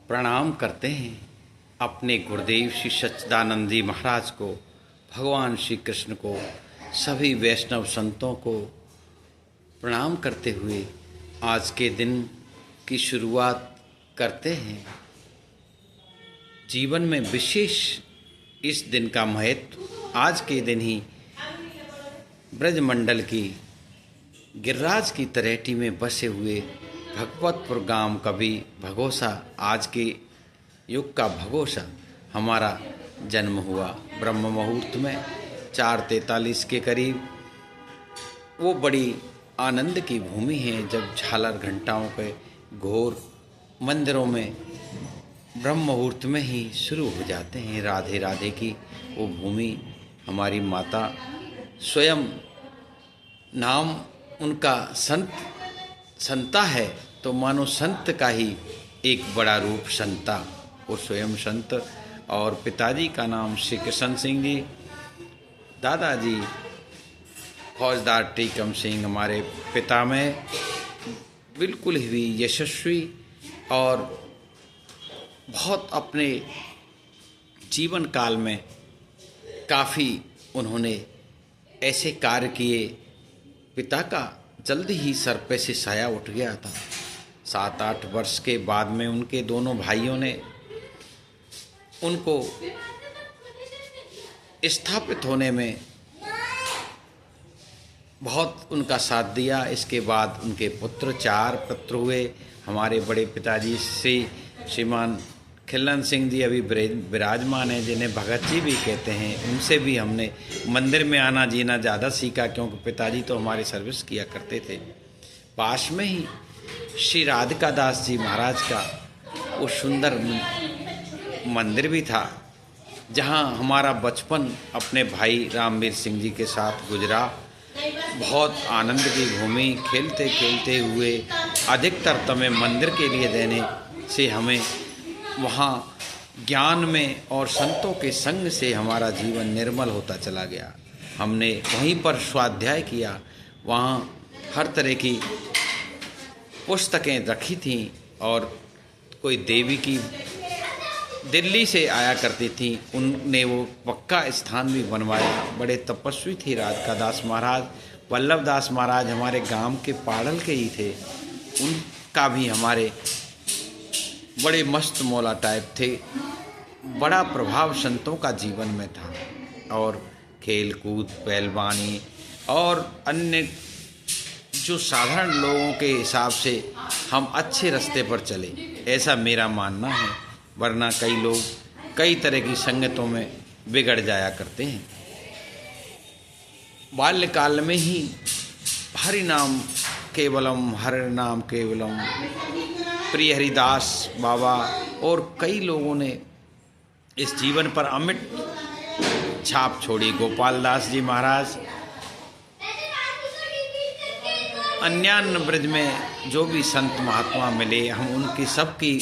प्रणाम करते हैं अपने गुरुदेव श्री सच्चिदानंद जी महाराज को, भगवान श्री कृष्ण को, सभी वैष्णव संतों को प्रणाम करते हुए आज के दिन की शुरुआत करते हैं। जीवन में विशेष इस दिन का महत्व आज के दिन ही ब्रजमंडल की गिरिराज की तरेटी में बसे हुए भगवतपुर गांव कवि भगोसा, आज के युग का भगोसा हमारा जन्म हुआ ब्रह्म मुहूर्त में 4:43 के करीब। वो बड़ी आनंद की भूमि है जब झालर घंटाओं के घोर मंदिरों में ब्रह्म मुहूर्त में ही शुरू हो जाते हैं। राधे राधे की वो भूमि हमारी माता स्वयं, नाम उनका संता है तो मानो संत का ही एक बड़ा रूप संता, वो स्वयं संत। और पिताजी का नाम श्री कृष्ण सिंह जी, दादाजी फौजदार टीकम सिंह। हमारे पिता में बिल्कुल ही यशस्वी और बहुत अपने जीवन काल में काफ़ी उन्होंने ऐसे कार्य किए। पिता का जल्दी ही सर पे से साया उठ गया था। 7-8 वर्ष के बाद में उनके दोनों भाइयों ने उनको स्थापित होने में बहुत उनका साथ दिया। इसके बाद उनके पुत्र 4 पुत्र हुए। हमारे बड़े पिताजी श्रीमान खिल्लन सिंह जी अभी विराजमान हैं, जिन्हें भगत जी भी कहते हैं। उनसे भी हमने मंदिर में आना जीना ज़्यादा सीखा, क्योंकि पिताजी तो हमारे सर्विस किया करते थे। पास में ही श्री राधिका दास जी महाराज का वो सुंदर मंदिर भी था, जहाँ हमारा बचपन अपने भाई रामवीर सिंह जी के साथ गुजरा। बहुत आनंद की भूमि, खेलते खेलते हुए अधिकतर समय मंदिर के लिए देने से हमें वहाँ ज्ञान में और संतों के संग से हमारा जीवन निर्मल होता चला गया। हमने वहीं पर स्वाध्याय किया, वहाँ हर तरह की पुस्तकें रखी थीं। और कोई देवी की दिल्ली से आया करती थी, उनने वो पक्का स्थान भी बनवाया। बड़े तपस्वी थे राधिका दास महाराज। वल्लभ दास महाराज हमारे गांव के पाड़ल के ही थे, उनका भी हमारे बड़े मस्त मौला टाइप थे। बड़ा प्रभाव संतों का जीवन में था। और खेल कूद, पहलवानी और अन्य जो साधारण लोगों के हिसाब से हम अच्छे रास्ते पर चले, ऐसा मेरा मानना है। वरना कई लोग कई तरह की संगतों में बिगड़ जाया करते हैं। बाल्यकाल में ही हरि नाम केवलम, हरि नाम केवलम, प्रिय हरिदास बाबा और कई लोगों ने इस जीवन पर अमिट छाप छोड़ी। गोपाल दास जी महाराज, अन्यान्य ब्रज में जो भी संत महात्मा मिले, हम उनकी सबकी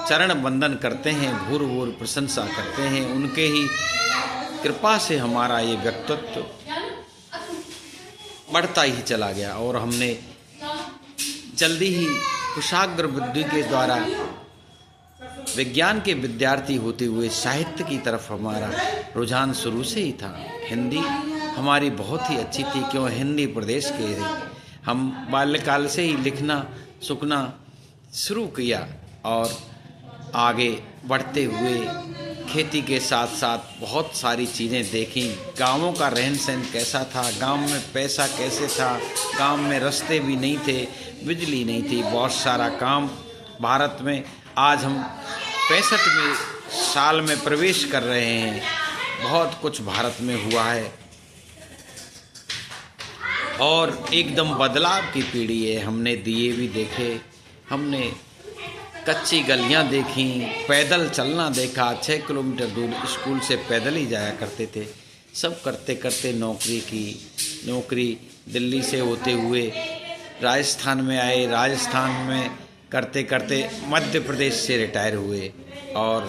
चरण वंदन करते हैं, भूर भूर प्रशंसा करते हैं। उनके ही कृपा से हमारा ये व्यक्तित्व बढ़ता ही चला गया और हमने जल्दी ही कुशाग्र बुद्धि के द्वारा विज्ञान के विद्यार्थी होते हुए साहित्य की तरफ हमारा रुझान शुरू से ही था। हिंदी हमारी बहुत ही अच्छी थी, क्यों हिंदी प्रदेश के थे। हम बाल्यकाल से ही लिखना सुखना शुरू किया और आगे बढ़ते हुए खेती के साथ साथ बहुत सारी चीज़ें देखी। गांवों का रहन सहन कैसा था, गांव में पैसा कैसे था, गांव में रास्ते भी नहीं थे, बिजली नहीं थी, बहुत सारा काम भारत में। आज हम 65वें साल में प्रवेश कर रहे हैं, बहुत कुछ भारत में हुआ है और एकदम बदलाव की पीढ़ी है। हमने दिए भी देखे, हमने कच्ची गलियां देखी, पैदल चलना देखा। 6 किलोमीटर दूर स्कूल से पैदल ही जाया करते थे। सब करते करते नौकरी दिल्ली से होते हुए राजस्थान में आए। राजस्थान में करते करते मध्य प्रदेश से रिटायर हुए और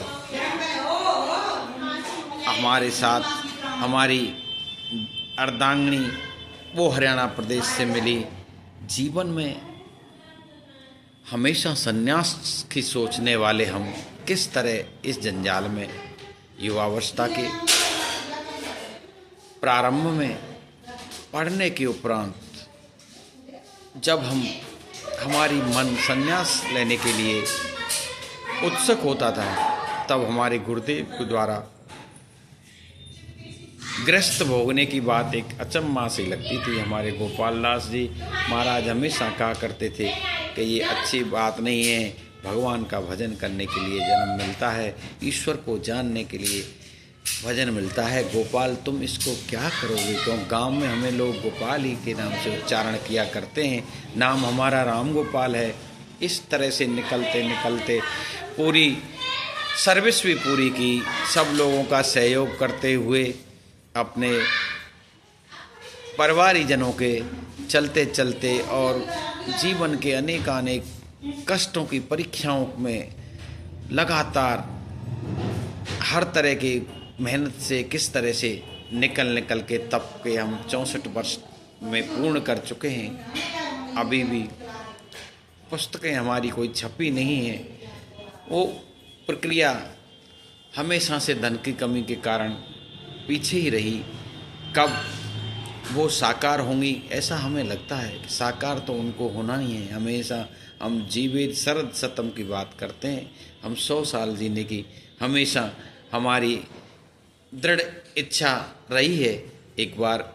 हमारे साथ हमारी अर्धांगिनी वो हरियाणा प्रदेश से मिली। जीवन में हमेशा संन्यास की सोचने वाले हम किस तरह इस जंजाल में युवावस्था के प्रारंभ में पढ़ने के उपरांत जब हमारी मन संन्यास लेने के लिए उत्सुक होता था, तब हमारे गुरुदेव के द्वारा ग्रस्त भोगने की बात एक अचम्मा सी लगती थी। हमारे गोपाल दास जी महाराज हमेशा कहा करते थे कि ये अच्छी बात नहीं है, भगवान का भजन करने के लिए जन्म मिलता है, ईश्वर को जानने के लिए भजन मिलता है। गोपाल तुम इसको क्या करोगे? क्यों गांव में हमें लोग गोपाल ही के नाम से उच्चारण किया करते हैं, नाम हमारा राम गोपाल है। इस तरह से निकलते निकलते पूरी सर्विस भी पूरी की, सब लोगों का सहयोग करते हुए अपने परिवारीजनों के चलते चलते और जीवन के अनेक कष्टों की परीक्षाओं में लगातार हर तरह की मेहनत से किस तरह से निकल के तब के हम 64 वर्ष में पूर्ण कर चुके हैं। अभी भी पुस्तकें हमारी कोई छपी नहीं है। वो प्रक्रिया हमेशा से धन की कमी के कारण पीछे ही रही। कब वो साकार होंगी ऐसा हमें लगता है कि साकार तो उनको होना ही है। हमेशा हम जीवित शरद सतम की बात करते हैं, हम 100 साल जीने की हमेशा हमारी दृढ़ इच्छा रही है। एक बार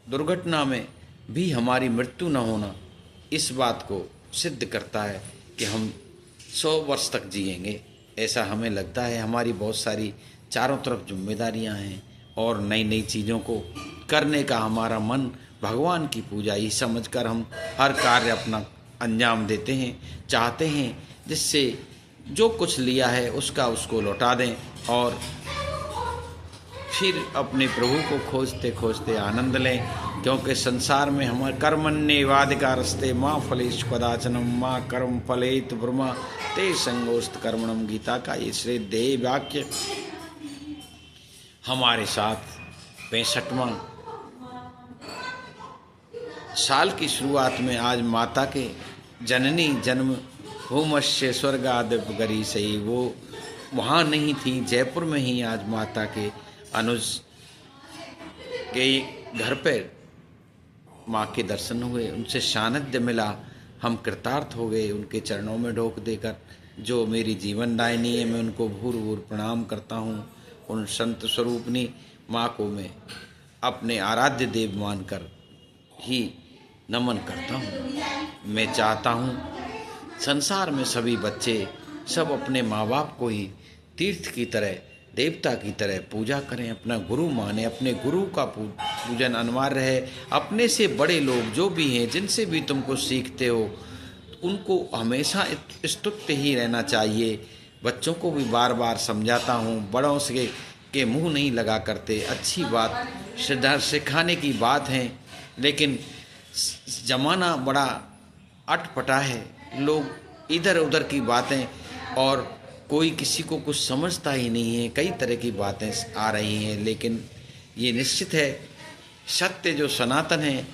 दुर्घटना में भी हमारी मृत्यु न होना इस बात को सिद्ध करता है कि हम 100 वर्ष तक जिएंगे, ऐसा हमें लगता है। हमारी बहुत सारी चारों तरफ जिम्मेदारियां हैं और नई नई चीज़ों को करने का हमारा मन भगवान की पूजा ही समझकर हम हर कार्य अपना अंजाम देते हैं, चाहते हैं जिससे जो कुछ लिया है उसका उसको लौटा दें और फिर अपने प्रभु को खोजते खोजते आनंद लें। क्योंकि संसार में हमारे कर्मण्येवाधिकारस्ते माँ फलेषु कदाचनम माँ कर्म फलेतु ब्रह्मा ते संगोस्त कर्मणम, गीता का ये श्री देह वाक्य हमारे साथ 65वां साल की शुरुआत में आज माता के जननी जन्म भूमस्य स्वर्गादिप गरी सही, वो वहाँ नहीं थी, जयपुर में ही आज माता के अनुज के घर पर माँ के दर्शन हुए, उनसे सानिध्य मिला, हम कृतार्थ हो गए उनके चरणों में ढोक देकर। जो मेरी जीवन दायिनी है मैं उनको भूर भूर प्रणाम करता हूँ। उन संत स्वरूपनी माँ को मैं अपने आराध्य देव मानकर ही नमन करता हूँ। मैं चाहता हूँ संसार में सभी बच्चे सब अपने माँ बाप को ही तीर्थ की तरह, देवता की तरह पूजा करें, अपना गुरु माने, अपने गुरु का पूजन अनिवार्य है। अपने से बड़े लोग जो भी हैं, जिनसे भी तुमको सीखते हो, उनको हमेशा स्तुत्य ही रहना चाहिए। बच्चों को भी बार बार समझाता हूँ, बड़ों से के मुंह नहीं लगा करते। अच्छी बात श्रद्धा सिखाने की बात है, लेकिन ज़माना बड़ा अटपटा है, लोग इधर उधर की बातें और कोई किसी को कुछ समझता ही नहीं है। कई तरह की बातें आ रही हैं, लेकिन ये निश्चित है सत्य जो सनातन है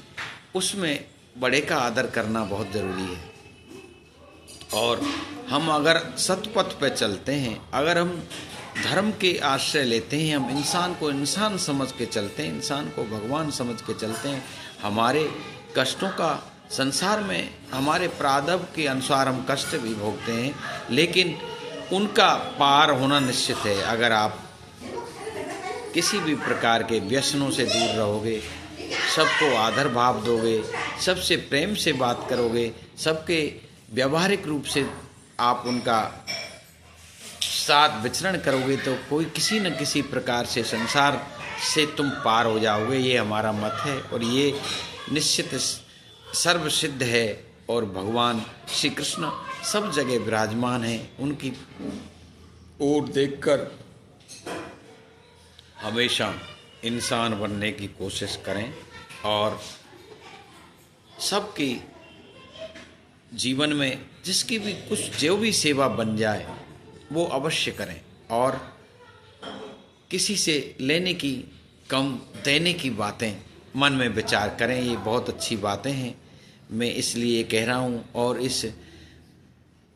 उसमें बड़े का आदर करना बहुत ज़रूरी है। और हम अगर सतपथ पे चलते हैं, अगर हम धर्म के आश्रय लेते हैं, हम इंसान को इंसान समझ के चलते हैं, इंसान को भगवान समझ के चलते हैं, हमारे कष्टों का संसार में हमारे प्रारब्ध के अनुसार हम कष्ट भी भोगते हैं, लेकिन उनका पार होना निश्चित है। अगर आप किसी भी प्रकार के व्यसनों से दूर रहोगे, सबको आदर भाव दोगे, सबसे प्रेम से बात करोगे, सबके व्यवहारिक रूप से आप उनका साथ विचरण करोगे, तो कोई किसी न किसी प्रकार से संसार से तुम पार हो जाओगे। ये हमारा मत है और ये निश्चित सर्वसिद्ध है। और भगवान श्री कृष्ण सब जगह विराजमान हैं, उनकी ओर देखकर हमेशा इंसान बनने की कोशिश करें और सबकी जीवन में जिसकी भी कुछ जो भी सेवा बन जाए वो अवश्य करें। और किसी से लेने की कम देने की बातें मन में विचार करें, ये बहुत अच्छी बातें हैं। मैं इसलिए कह रहा हूँ। और इस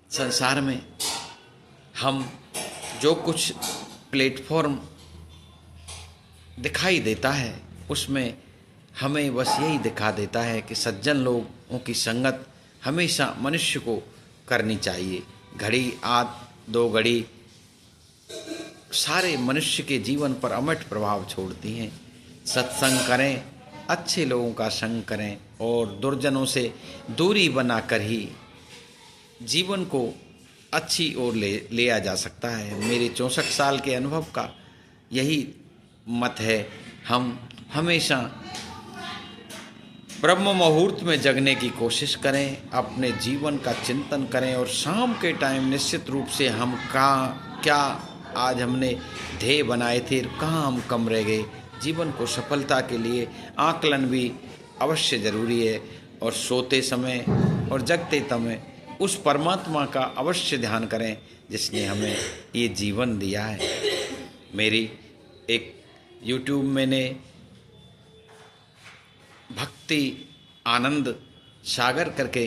संसार में हम जो कुछ प्लेटफॉर्म दिखाई देता है उसमें हमें बस यही दिखा देता है कि सज्जन लोगों की संगत हमेशा मनुष्य को करनी चाहिए। घड़ी आध दो घड़ी सारे मनुष्य के जीवन पर अमिट प्रभाव छोड़ती हैं। सत्संग करें, अच्छे लोगों का संग करें और दुर्जनों से दूरी बनाकर ही जीवन को अच्छी ओर ले लिया जा सकता है। मेरे 64 साल के अनुभव का यही मत है। हम हमेशा ब्रह्म मुहूर्त में जगने की कोशिश करें, अपने जीवन का चिंतन करें और शाम के टाइम निश्चित रूप से हम क्या आज हमने ध्येय बनाए थे, कहाँ हम कम रह गए। जीवन को सफलता के लिए आकलन भी अवश्य ज़रूरी है और सोते समय और जगते समय उस परमात्मा का अवश्य ध्यान करें जिसने हमें ये जीवन दिया है। मेरी एक YouTube मैंने भक्ति आनंद सागर करके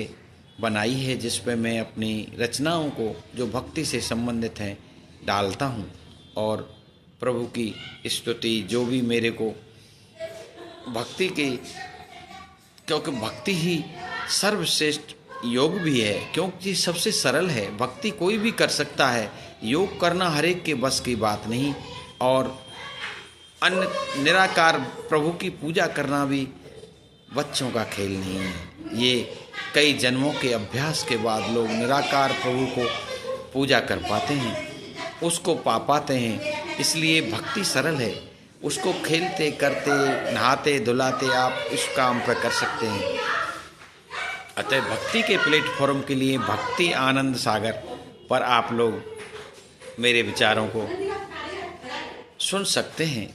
बनाई है, जिस पे मैं अपनी रचनाओं को जो भक्ति से संबंधित हैं डालता हूँ और प्रभु की स्तुति जो भी मेरे को भक्ति की, क्योंकि भक्ति ही सर्वश्रेष्ठ योग भी है, क्योंकि सबसे सरल है। भक्ति कोई भी कर सकता है, योग करना हर एक के बस की बात नहीं और अन्य निराकार प्रभु की पूजा करना भी बच्चों का खेल नहीं है। ये कई जन्मों के अभ्यास के बाद लोग निराकार प्रभु को पूजा कर पाते हैं, उसको पा पाते हैं। इसलिए भक्ति सरल है, उसको खेलते करते नहाते धुलाते आप इस काम पर कर सकते हैं। अतः भक्ति के प्लेटफॉर्म के लिए भक्ति आनंद सागर पर आप लोग मेरे विचारों को सुन सकते हैं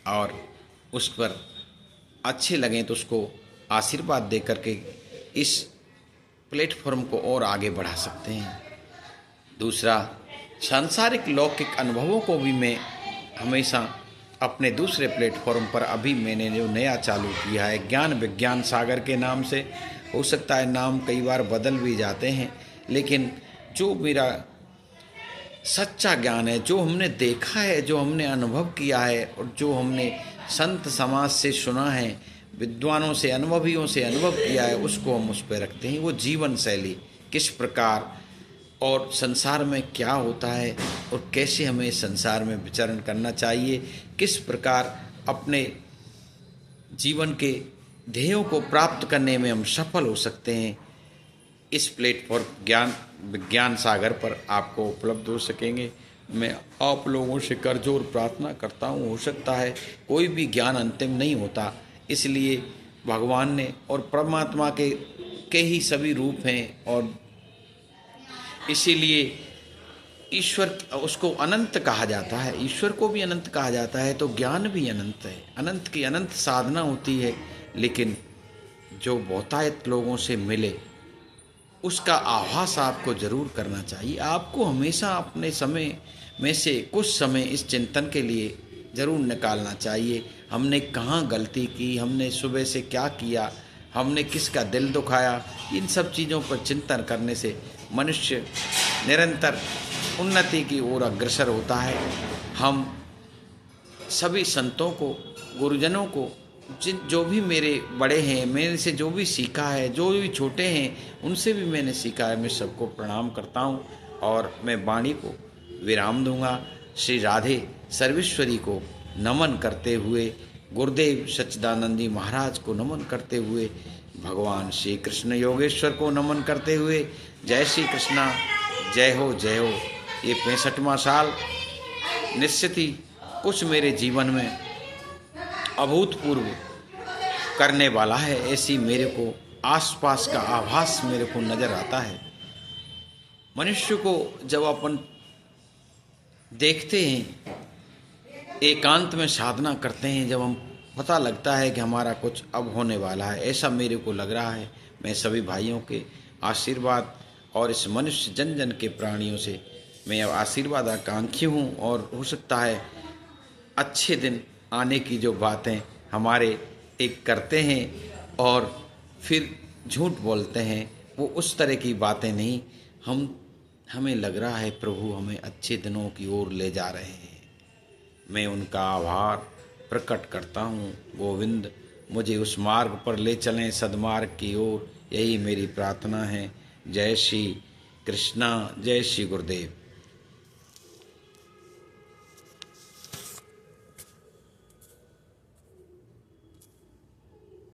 और उस पर अच्छे लगें तो उसको आशीर्वाद दे करके इस प्लेटफॉर्म को और आगे बढ़ा सकते हैं। दूसरा, सांसारिक लौकिक अनुभवों को भी मैं हमेशा अपने दूसरे प्लेटफॉर्म पर अभी मैंने जो नया चालू किया है ज्ञान विज्ञान सागर के नाम से, हो सकता है नाम कई बार बदल भी जाते हैं, लेकिन जो मेरा सच्चा ज्ञान है, जो हमने देखा है, जो हमने अनुभव किया है और जो हमने संत समाज से सुना है, विद्वानों से अनुभवियों से अनुभव किया है, उसको हम उस पर रखते हैं। वो जीवन शैली किस प्रकार और संसार में क्या होता है और कैसे हमें संसार में विचरण करना चाहिए, किस प्रकार अपने जीवन के ध्येयों को प्राप्त करने में हम सफल हो सकते हैं, इस प्लेटफॉर्म ज्ञान विज्ञान सागर पर आपको उपलब्ध हो सकेंगे। मैं आप लोगों से करजोर प्रार्थना करता हूँ, हो सकता है कोई भी ज्ञान अंतिम नहीं होता, इसलिए भगवान ने और परमात्मा के ही सभी रूप हैं और इसीलिए ईश्वर उसको अनंत कहा जाता है, ईश्वर को भी अनंत कहा जाता है, तो ज्ञान भी अनंत है। अनंत की अनंत साधना होती है, लेकिन जो बहुतायत लोगों से मिले उसका आभास आपको जरूर करना चाहिए। आपको हमेशा अपने समय में से कुछ समय इस चिंतन के लिए ज़रूर निकालना चाहिए, हमने कहाँ गलती की, हमने सुबह से क्या किया, हमने किसका दिल दुखाया। इन सब चीज़ों पर चिंतन करने से मनुष्य निरंतर उन्नति की ओर अग्रसर होता है। हम सभी संतों को, गुरुजनों को, जो भी मेरे बड़े हैं, मेरे से जो भी सीखा है, जो भी छोटे हैं उनसे भी मैंने सीखा है, मैं सबको प्रणाम करता हूँ और मैं वाणी को विराम दूंगा। श्री राधे सर्वेश्वरी को नमन करते हुए, गुरुदेव सच्चिदानंद जी महाराज को नमन करते हुए, भगवान श्री कृष्ण योगेश्वर को नमन करते हुए, जय श्री कृष्णा, जय हो जय हो। ये 65वां साल निश्चित ही कुछ मेरे जीवन में अभूतपूर्व करने वाला है, ऐसी मेरे को आसपास का आभास मेरे को नज़र आता है। मनुष्य को जब अपन देखते हैं, एकांत में साधना करते हैं, जब हम पता लगता है कि हमारा कुछ अब होने वाला है, ऐसा मेरे को लग रहा है। मैं सभी भाइयों के आशीर्वाद और इस मनुष्य जन जन के प्राणियों से मैं आशीर्वाद आकांक्षी हूँ और हो सकता है अच्छे दिन आने की जो बातें हमारे एक करते हैं और फिर झूठ बोलते हैं, वो उस तरह की बातें नहीं। हम हमें लग रहा है प्रभु हमें अच्छे दिनों की ओर ले जा रहे हैं। मैं उनका आभार प्रकट करता हूँ। गोविंद मुझे उस मार्ग पर ले चलें, सद्मार्ग की ओर, यही मेरी प्रार्थना है। जय श्री कृष्णा, जय श्री गुरुदेव।